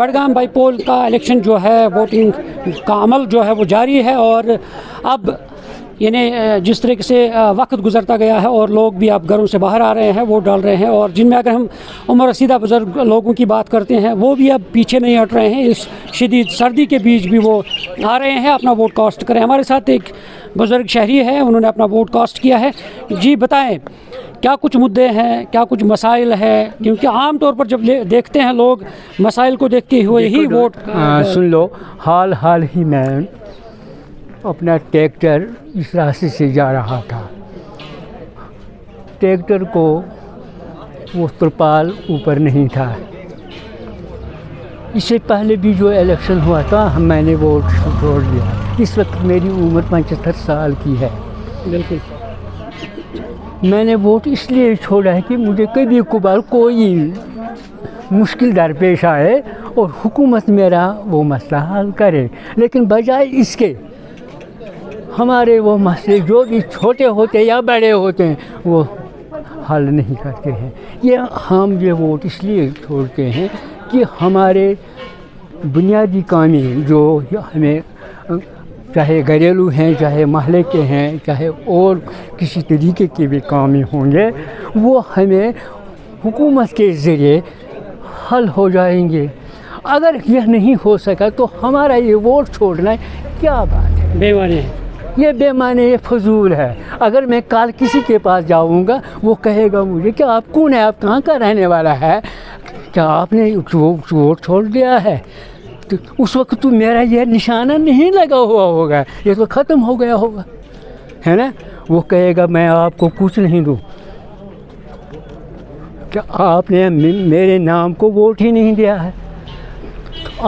Budgam by پول کا election جو ہے ووٹنگ کا عمل جو ہے وہ جاری ہے، اور اب یعنی جس طریقے سے وقت گزرتا گیا ہے اور لوگ بھی اب گھروں سے باہر آ رہے ہیں، ووٹ ڈال رہے ہیں، اور جن میں اگر ہم عمر رسیدہ بزرگ لوگوں کی بات کرتے ہیں وہ بھی اب پیچھے نہیں ہٹ رہے ہیں، اس شدید سردی کے بیچ بھی وہ آ رہے ہیں اپنا ووٹ کاسٹ کریں۔ ہمارے ساتھ ایک بزرگ شہری ہے، انہوں نے اپنا ووٹ کاسٹ کیا ہے۔ جی بتائیں کیا کچھ مدعے ہیں، کیا کچھ مسائل ہیں، کیونکہ عام طور پر جب دیکھتے ہیں لوگ مسائل کو دیکھتے ہوئے ہی ووٹ سن لو۔ حال ہی میں اپنا ٹریکٹر اس راستے سے جا رہا تھا، ٹریکٹر کو وہ ترپال اوپر نہیں تھا۔ اس سے پہلے بھی جو الیکشن ہوا تھا میں نے ووٹ چھوڑ دیا۔ اس وقت میری عمر 75 سال کی ہے۔ بالکل میں نے ووٹ اس لیے چھوڑا ہے کہ مجھے کبھی کبھار کوئی مشکل درپیش آئے اور حکومت میرا وہ مسئلہ حل کرے، لیکن بجائے اس کے ہمارے وہ مسئلے جو بھی چھوٹے ہوتے یا بڑے ہوتے ہیں وہ حل نہیں کرتے ہیں۔ ہم یہ ووٹ اس لیے چھوڑتے ہیں کہ ہمارے بنیادی کامیں جو ہمیں چاہے گھریلو ہیں، چاہے محلے کے ہیں، چاہے اور کسی طریقے کے بھی کام ہوں گے، وہ ہمیں حکومت کے ذریعے حل ہو جائیں گے۔ اگر یہ نہیں ہو سکا تو ہمارا یہ ووٹ چھوڑنا کیا بات ہے؟ بے معنی ہے، یہ بے معنی، یہ فضول ہے۔ اگر میں کل کسی کے پاس جاؤں گا وہ کہے گا مجھے کہ آپ کون ہے، آپ کہاں کا رہنے والا ہے، کیا آپ نے ووٹ چھوڑ دیا ہے؟ تو اس وقت تو میرا یہ نشانہ نہیں لگا ہوا ہوگا، یہ تو ختم ہو گیا ہوگا، ہے نا۔ وہ کہے گا میں آپ کو کچھ نہیں دوں، کہ آپ نے میرے نام کو ووٹ ہی نہیں دیا ہے۔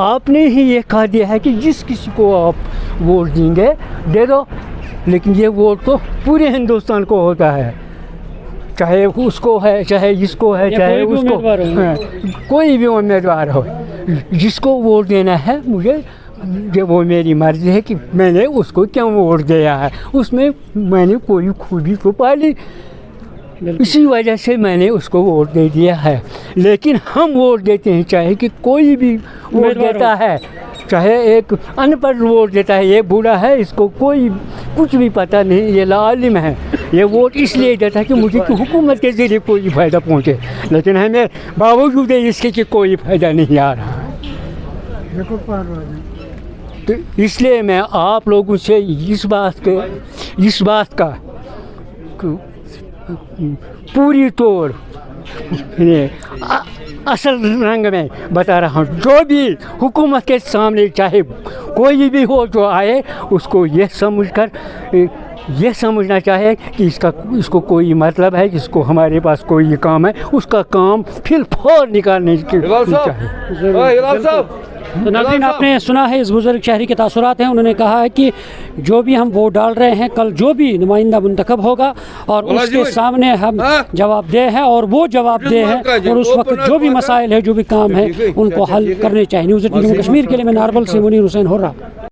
آپ نے ہی یہ کہہ دیا ہے کہ جس کسی کو آپ ووٹ دیں گے دے دو، لیکن یہ ووٹ تو پورے ہندوستان کو ہوتا ہے، چاہے اس کو ہے، چاہے اس کو ہے، چاہے اس کو، کوئی بھی امیدوار ہو، جس کو ووٹ دینا ہے مجھے، وہ میری مرضی ہے کہ میں نے اس کو کیوں ووٹ دیا ہے، اس میں میں نے کوئی خوبی تو پالی، اسی وجہ سے میں نے اس کو ووٹ دے دیا ہے۔ لیکن ہم ووٹ دیتے ہیں، چاہے کہ کوئی بھی ووٹ دیتا ہے، چاہے ایک ان پڑھ ووٹ دیتا ہے، یہ بوڑھا ہے، اس کو کوئی کچھ بھی پتہ نہیں، یہ لاعلم ہے، یہ ووٹ اس لیے دیتا ہے کہ مجھے کہ حکومت کے ذریعے کوئی فائدہ پہنچے، لیکن ہمیں باوجود اس کے کہ کوئی فائدہ نہیں آ رہا۔ تو اس لیے میں آپ لوگوں سے اس بات کا پوری طور اصل رنگ میں بتا رہا ہوں، جو بھی حکومت کے سامنے چاہے کوئی بھی ہو جو آئے، اس کو یہ سمجھنا چاہے کہ اس کو کوئی مطلب ہے، کہ اس کو ہمارے پاس کوئی کام ہے، اس کا کام پھر فور نکالنے کی چاہیے۔ تو ناظرین آپ نے سنا ہے اس بزرگ شہری کے تاثرات ہیں۔ انہوں نے کہا ہے کہ جو بھی ہم ووٹ ڈال رہے ہیں، کل جو بھی نمائندہ منتخب ہوگا اور اس کے سامنے ہم جواب دہ ہیں، اور وہ جواب دہ ہیں، اور اس وقت جو بھی مسائل ہے، جو بھی کام ہے، ان کو حل کرنے چاہیے۔ نیوز 18 جموں کشمیر کے لیے میں ناربل سے منیر حسین ہو رہا۔